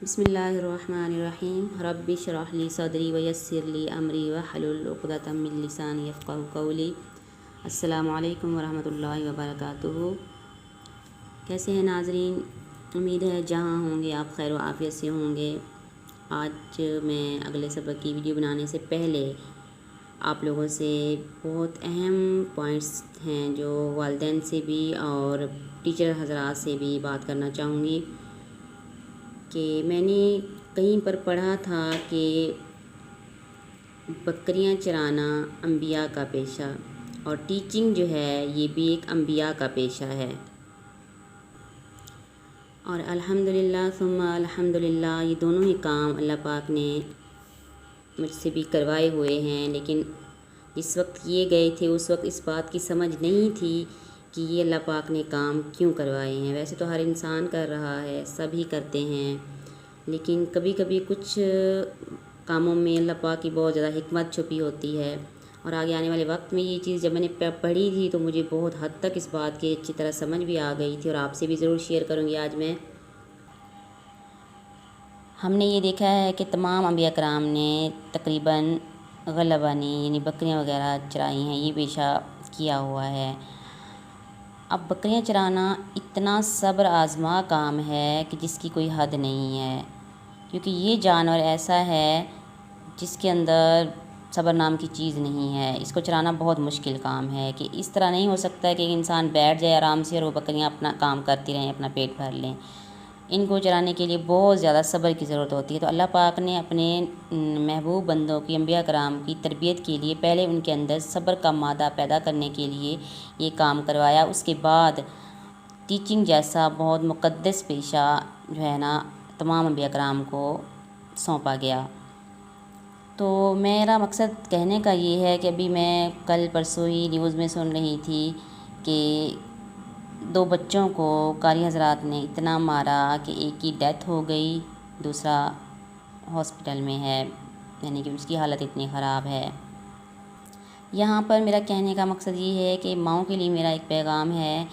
बिस्मिल्लाहिर्रहमानिर्रहीम रब्बि इश्रह ली सदरी वयस्सिर ली अमरी वहलुल उक़दतम मिन लिसानी यफ़क़हू क़ौली। अस्सलामु अलैकुम वरहमतुल्लाहि वबरकातुहू। कैसे हैं नाज़रीन? उम्मीद है जहाँ होंगे आप खैर व आफ़ियत से होंगे। आज मैं अगले सबक की वीडियो बनाने से पहले आप लोगों से बहुत अहम पॉइंट्स हैं जो वालिदैन से भी और टीचर हज़रात से भी बात करना चाहूँगी कि मैंने कहीं पर पढ़ा था कि बकरियां चराना अंबिया का पेशा और टीचिंग जो है ये भी एक अंबिया का पेशा है। और अल्हम्दुलिल्लाह सुम्मा अल्हम्दुलिल्लाह ये दोनों ही काम अल्लाह पाक ने मुझसे भी करवाए हुए हैं, लेकिन जिस वक्त किए गए थे उस वक्त इस बात की समझ नहीं थी कि ये अल्लाह पाक ने काम क्यों करवाए हैं। वैसे तो हर इंसान कर रहा है, सभी करते हैं, लेकिन कभी कभी कुछ कामों में अल्लाह पाक की बहुत ज़्यादा हिकमत छुपी होती है। और आगे आने वाले वक्त में ये चीज़ जब मैंने पढ़ी थी तो मुझे बहुत हद तक इस बात की अच्छी तरह समझ भी आ गई थी और आपसे भी ज़रूर शेयर करूँगी आज मैं। हमने ये देखा है कि तमाम अंबिया कराम ने तकरीबन गलबानी यानी बकरियां वगैरह चराई हैं, ये पेशा किया हुआ है। अब बकरियां चराना इतना सब्र आज़मा काम है कि जिसकी कोई हद नहीं है, क्योंकि ये जानवर ऐसा है जिसके अंदर सब्र नाम की चीज़ नहीं है। इसको चराना बहुत मुश्किल काम है कि इस तरह नहीं हो सकता है कि इंसान बैठ जाए आराम से और वो बकरियां अपना काम करती रहें, अपना पेट भर लें। इनको चराने के लिए बहुत ज़्यादा सब्र की ज़रूरत होती है। तो अल्लाह पाक ने अपने महबूब बंदों की अंबिया कराम की तरबियत के लिए पहले उनके अंदर सब्र का मादा पैदा करने के लिए ये काम करवाया। उसके बाद टीचिंग जैसा बहुत मुक़द्दस पेशा जो है ना तमाम अंबिया कराम को सौंपा गया। तो मेरा मकसद कहने का ये है कि अभी मैं कल परसों ही न्यूज़ में सुन रही थी कि 2 बच्चों को कारी हज़रात ने इतना मारा कि एक की डेथ हो गई, दूसरा हॉस्पिटल में है, यानी कि उसकी हालत इतनी ख़राब है। यहाँ पर मेरा कहने का मकसद ये है कि माँओं के लिए मेरा एक पैगाम है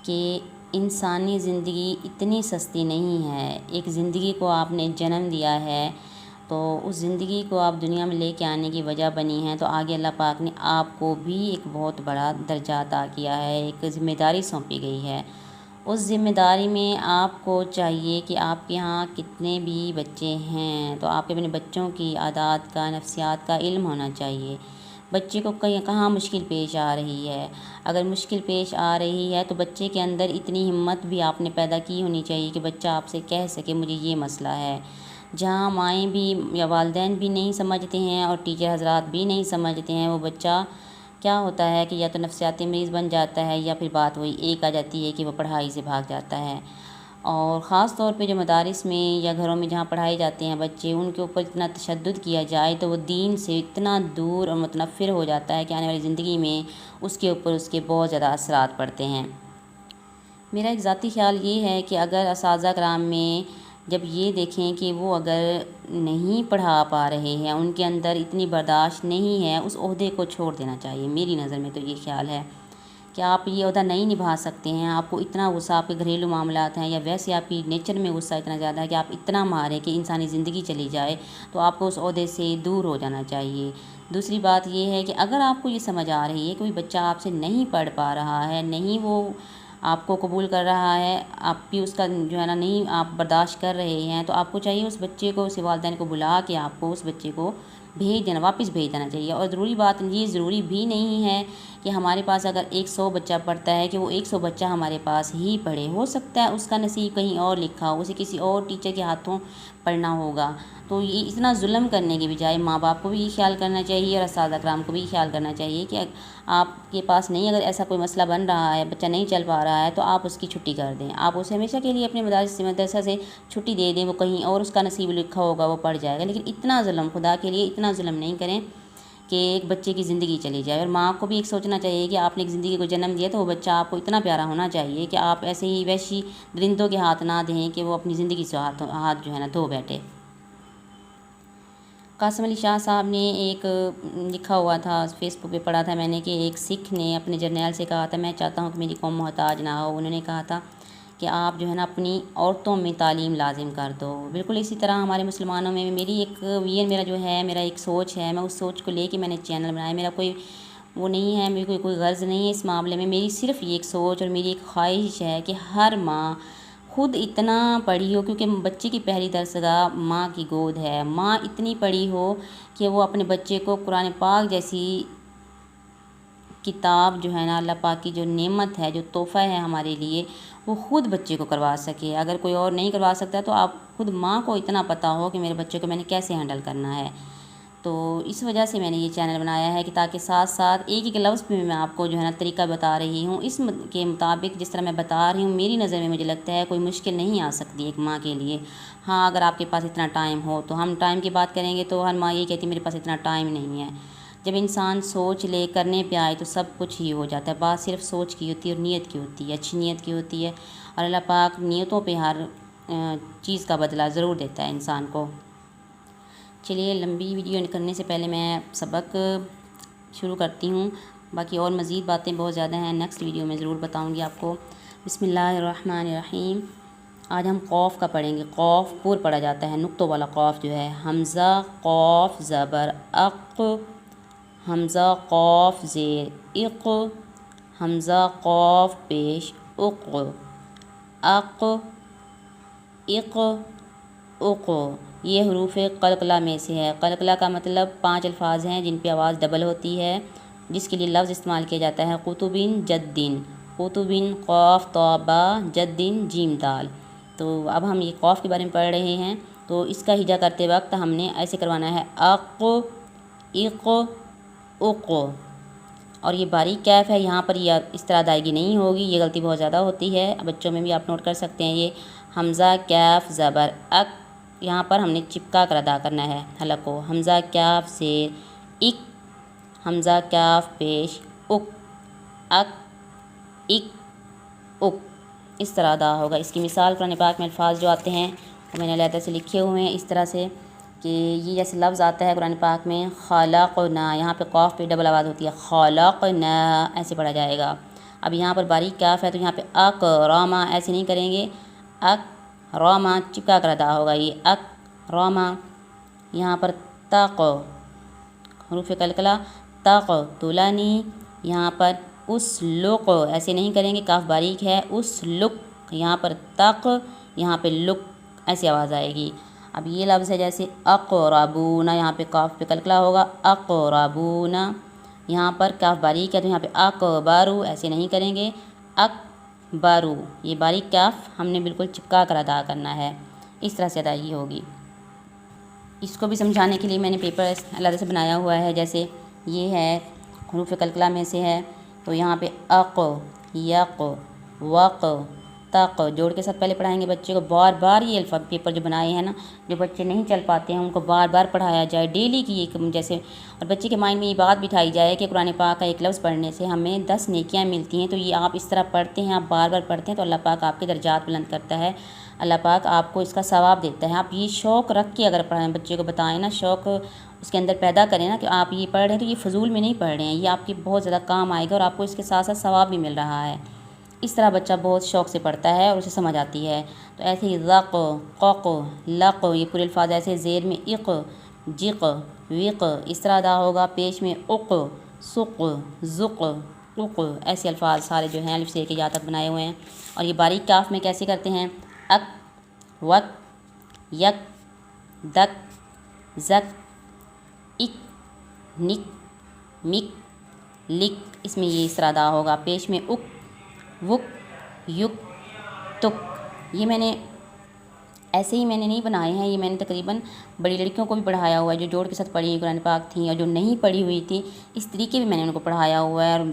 कि इंसानी ज़िंदगी इतनी सस्ती नहीं है। एक ज़िंदगी को आपने जन्म दिया है तो उस ज़िंदगी को आप दुनिया में लेके आने की वजह बनी है, तो आगे अल्लाह पाक ने आपको भी एक बहुत बड़ा दर्जा अता किया है, एक ज़िम्मेदारी सौंपी गई है। उस ज़िम्मेदारी में आपको चाहिए कि आपके यहाँ कितने भी बच्चे हैं तो आपके अपने बच्चों की आदात का, नफ्सियात का इल्म होना चाहिए। बच्चे को कहाँ मुश्किल पेश आ रही है, अगर मुश्किल पेश आ रही है तो बच्चे के अंदर इतनी हिम्मत भी आपने पैदा की होनी चाहिए कि बच्चा आपसे कह सके मुझे ये मसला है। जहाँ माएँ भी या वालिदैन भी नहीं समझते हैं और टीचर हज़रात भी नहीं समझते हैं, वो बच्चा क्या होता है कि या तो नफ्सियाती मरीज़ बन जाता है या फिर बात वही एक आ जाती है कि वो पढ़ाई से भाग जाता है। और ख़ास तौर पे जो मदारिस में या घरों में जहाँ पढ़ाए जाते हैं बच्चे, उनके ऊपर इतना तशद्दुद किया जाए तो वो दीन से इतना दूर और मुतनफ़िर हो जाता है कि आने वाली ज़िंदगी में उसके ऊपर उसके बहुत ज़्यादा असरात पड़ते हैं। मेरा एक ज़ाती ख़्याल ये है कि अगर असातिज़ा कराम में जब ये देखें कि वो अगर नहीं पढ़ा पा रहे हैं, उनके अंदर इतनी बर्दाश्त नहीं है, उस ओहदे को छोड़ देना चाहिए। मेरी नज़र में तो ये ख़्याल है कि आप ये ओहदा नहीं निभा सकते हैं, आपको इतना गुस्सा आपके घरेलू मामलात हैं या वैसे आपकी नेचर में गुस्सा इतना ज़्यादा है कि आप इतना मारें कि इंसानी ज़िंदगी चली जाए, तो आपको उस ओहदे से दूर हो जाना चाहिए। दूसरी बात ये है कि अगर आपको ये समझ आ रही है कोई बच्चा आपसे नहीं पढ़ पा रहा है, नहीं वो आपको कबूल कर रहा है, आप भी उसका जो है ना नहीं आप बर्दाश्त कर रहे हैं, तो आपको चाहिए उस बच्चे को, उस वालिदैन को बुला के आपको उस बच्चे को भेज देना, वापस भेज देना चाहिए। और ज़रूरी बात ये ज़रूरी भी नहीं है कि हमारे पास अगर 100 बच्चा पढ़ता है कि वो 100 बच्चा हमारे पास ही पढ़े। हो सकता है उसका नसीब कहीं और लिखा हो, उसे किसी और टीचर के हाथों पढ़ना होगा। तो ये इतना जुल्म करने के बजाय माँ बाप को भी ये ख्याल करना चाहिए और असातिज़ा कराम को भी ख्याल करना चाहिए कि आपके पास नहीं अगर ऐसा कोई मसला बन रहा है, बच्चा नहीं चल पा रहा है, तो आप उसकी छुट्टी कर दें। आप उसे हमेशा के लिए अपने मदरसा से छुट्टी दे दें, वो कहीं और उसका नसीब लिखा होगा वो पढ़ जाएगा। लेकिन इतना जुल्म, खुदा के लिए इतना जुल्म नहीं करें कि एक बच्चे की ज़िंदगी चली जाए। और माँ को भी एक सोचना चाहिए कि आपने एक ज़िंदगी को जन्म दिया तो वो बच्चा आपको इतना प्यारा होना चाहिए कि आप ऐसे ही वैसी दरिंदों के हाथ ना दें कि वो अपनी ज़िंदगी से हाथ जो है ना धो बैठे। कासिम अली शाह साहब ने एक लिखा हुआ था, फेसबुक पे पढ़ा था मैंने कि एक सिख ने अपने जर्नैल से कहा था मैं चाहता हूँ कि मेरी कौम मोहताज ना हो। उन्होंने कहा था कि आप जो है ना अपनी औरतों में तालीम लाजिम कर दो। बिल्कुल इसी तरह हमारे मुसलमानों में मेरी एक ये मेरा जो है मेरा एक सोच है, मैं उस सोच को लेके मैंने चैनल बनाया। मेरा कोई वो नहीं है, मेरी कोई गर्ज़ नहीं है इस मामले में। मेरी सिर्फ़ ये एक सोच और मेरी एक ख्वाहिश है कि हर माँ खुद इतना पढ़ी हो, क्योंकि बच्चे की पहली दरसगाह माँ की गोद है। माँ इतनी पढ़ी हो कि वो अपने बच्चे को कुरान पाक जैसी किताब जो है ना, अल्लाह पाक की जो नेमत है, जो तोहफ़ा है हमारे लिए, वो ख़ुद बच्चे को करवा सके। अगर कोई और नहीं करवा सकता तो आप खुद माँ को इतना पता हो कि मेरे बच्चे को मैंने कैसे हैंडल करना है। तो इस वजह से मैंने ये चैनल बनाया है कि ताकि साथ साथ एक एक लफ्ज़ पे मैं आपको जो है ना तरीका बता रही हूँ। इस के मुताबिक जिस तरह मैं बता रही हूँ, मेरी नज़र में मुझे लगता है कोई मुश्किल नहीं आ सकती एक माँ के लिए। हाँ, अगर आपके पास इतना टाइम हो तो। हम टाइम की बात करेंगे तो हर माँ ये कहती है मेरे पास इतना टाइम नहीं है। जब इंसान सोच ले, करने पे आए तो सब कुछ ही हो जाता है। बात सिर्फ सोच की होती है और नीयत की होती है, अच्छी नीयत की होती है। और अल्लाह पाक नीयतों पे हर चीज़ का बदला ज़रूर देता है इंसान को। चलिए, लंबी वीडियो करने से पहले मैं सबक शुरू करती हूँ। बाकी और मज़ीद बातें बहुत ज़्यादा हैं, नेक्स्ट वीडियो में ज़रूर बताऊँगी आपको। बिस्मिल्लाहिर्रहमानिर्रहीम। आज हम क़ौफ़ का पढ़ेंगे। क़ौफ़ पूर पढ़ा जाता है, नुक्तों वाला क़ौफ़ जो है। हमज़ा क़ौफ़ ज़बर अक़, हमज़ा क़ौफ़ ज़ेर इक़, हमज़ा क़ौफ़ पेश उक़, अक़ इक़ उक़। ये हरूफ़ क़लक़ला में से है। क़लक़ला का मतलब 5 अल्फाज हैं जिन पे आवाज़ डबल होती है, जिसके लिए लफ्ज़ इस्तेमाल किया जाता है क़ुतुबिन जद्दिन। क़ुतुबिन क़ौफ़ तौ बा जद्दिन जीम दाल। तो अब हम ये क़ौफ़ के बारे में पढ़ रहे हैं। तो इसका हिजा करते वक्त हमने ऐसे करवाना है अक़ इक़ उक़। और ये बारीक कैफ़ है, यहाँ पर यह इस तरह अदायगी नहीं होगी, ये गलती बहुत ज़्यादा होती है। बच्चों में भी आप नोट कर सकते हैं। ये हमज़ा कैफ़ ज़बर अक़, यहाँ पर हमने चिपका कर अदा करना है हलक़ को। हमज़ा कैफ़ ज़ेर इक़, हमज़ा कैफ़ पेश उक़, अक़ इक़ उक़। इस तरह अदा होगा। इसकी मिसाल कुरान पाक में अल्फाज जो आते हैं वो मैंने अलहदा से लिखे हुए हैं इस तरह से कि ये जैसे लफ्ज़ आता है कुरान पाक में ख़लक़ना, यहाँ पे क़ौफ़ पे डबल आवाज़ होती है, ख़लक़ना ऐसे पढ़ा जाएगा। अब यहाँ पर बारीक कैफ़ है तो यहाँ पे अक़रमा ऐसे नहीं करेंगे, अक़रमा चिपका कर अदा होगा। ये अक़रमा। यहाँ पर तक़ हरूफ़ क़लक़ला तक़ तुलानी, यहाँ पर उस लुक़ ऐसे नहीं करेंगे, काफ़ बारीक है, उस लुक़, यहाँ पर तक़, यहाँ पे लुक़ ऐसी आवाज़ आएगी। अब ये लफ्ज़ है जैसे अक़रबूना, यहाँ पे काफ़ पे क़लक़ला होगा अक़रबूना, यहाँ पर काफ़ बारीक है तो यहाँ पे अकबरू ऐसे नहीं करेंगे, अकबरू। ये बारीक काफ़ हमने बिल्कुल चिपका कर अदा करना है, इस तरह से अदायगी होगी। इसको भी समझाने के लिए मैंने पेपर अलग से बनाया हुआ है। जैसे ये है हरूफ़ क़लक़ला में से है, तो यहाँ पे अक़ यक़ वक़ तक़ जोड़ के साथ पहले पढ़ाएंगे बच्चे को। बार बार ये अल्फ़ा पेपर जो बनाए हैं ना, जो बच्चे नहीं चल पाते हैं उनको बार बार पढ़ाया जाए, डेली की एक जैसे। और बच्चे के माइंड में ये बात बिठाई जाए कि कुरान पाक का एक लफ्ज़ पढ़ने से हमें 10 नेकियां मिलती हैं। तो ये आप इस तरह पढ़ते हैं, आप बार बार पढ़ते हैं तो अल्लाह पाक आपके दर्जात बुलंद करता है, अल्लाह पाक आपको इसका सवाब देता है। आप ये शौक़ रख के अगर पढ़ाएं, बच्चे को बताएं ना, शौक़ उसके अंदर पैदा करें ना कि आप ये पढ़ रहे हैं तो ये फ़जूल में नहीं पढ़ रहे हैं, ये आपके बहुत ज़्यादा काम आएगा और आपको इसके साथ साथ सवाब भी मिल रहा है। इस तरह बच्चा बहुत शौक़ से पढ़ता है और उसे समझ आती है। तो ऐसे ही ज़क़ क़क़ लक़, ये पूरे अल्फाज ऐसे ज़ेर में इक़ जिक़ विक़ इस तरह अदा होगा। पेश में उक़ सुक़ ज़ुक़ उक़, ऐसे अल्फाज सारे जो हैं अलिफ से लेकर या तक बनाए हुए हैं। और ये बारीक काफ़ में कैसे करते हैं, अक वक यक दक ज़क इक निक मिक लिक, इसमें ये इस तरह अदा होगा। पेश में उक वुक युक तुक। ये मैंने ऐसे ही मैंने नहीं बनाए हैं, ये मैंने तकरीबन बड़ी लड़कियों को भी पढ़ाया हुआ है जो जोड़ के साथ पढ़ी कुरान पाक थी, और जो नहीं पढ़ी हुई थी इस तरीके भी मैंने उनको पढ़ाया हुआ है। और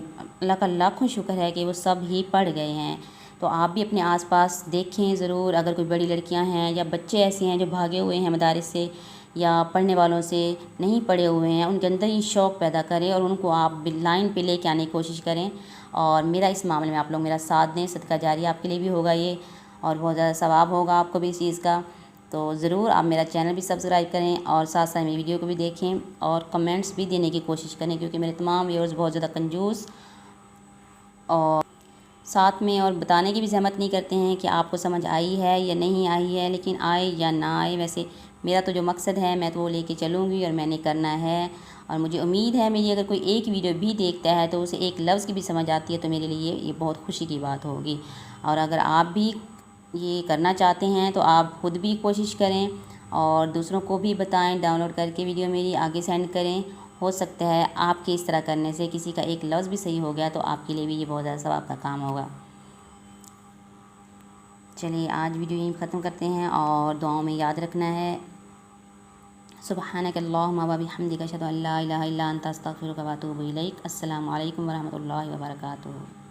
अल्लाह का लाखों शुक्र है कि वो सब ही पढ़ गए हैं। तो आप भी अपने आसपास देखें ज़रूर, अगर कोई बड़ी लड़कियां हैं या बच्चे ऐसे हैं जो भागे हुए हैं मदारिस से या पढ़ने वालों से नहीं पढ़े हुए हैं, उनके अंदर ये शौक़ पैदा करें और उनको आप लाइन पे लेके आने की कोशिश करें। और मेरा इस मामले में आप लोग मेरा साथ दें, सदका जारी आपके लिए भी होगा ये, और बहुत ज़्यादा सवाब होगा आपको भी इस चीज़ का। तो ज़रूर आप मेरा चैनल भी सब्सक्राइब करें और साथ साथ मेरी वीडियो को भी देखें और कमेंट्स भी देने की कोशिश करें, क्योंकि मेरे तमाम व्यूअर्स बहुत ज़्यादा कंजूस और साथ में और बताने की भी ज़हमत नहीं करते हैं कि आपको समझ आई है या नहीं आई है। लेकिन आए या ना आए, वैसे मेरा तो जो मकसद है मैं तो वो लेके चलूँगी और मैंने करना है। और मुझे उम्मीद है मेरी अगर कोई एक वीडियो भी देखता है तो उसे एक लफ्ज़ की भी समझ आती है तो मेरे लिए ये बहुत खुशी की बात होगी। और अगर आप भी ये करना चाहते हैं तो आप खुद भी कोशिश करें और दूसरों को भी बताएं, डाउनलोड करके वीडियो मेरी आगे सेंड करें। हो सकता है आपके इस तरह करने से किसी का एक लफ्ज़ भी सही हो गया तो आपके लिए भी ये बहुत ज़्यादा सवाब का काम होगा। चलिए आज वीडियो यहीं ख़त्म करते हैं और दुआओं में याद रखना है। सुब्हानकल्लाहुम्मा व बिहम्दिका अशहदु अल्ला इलाहा इल्ला अंता अस्तगफिरुका व अतूबु इलैक। अस्सलामु अलैकुम व रहमतुल्लाहि व बरकातुहू।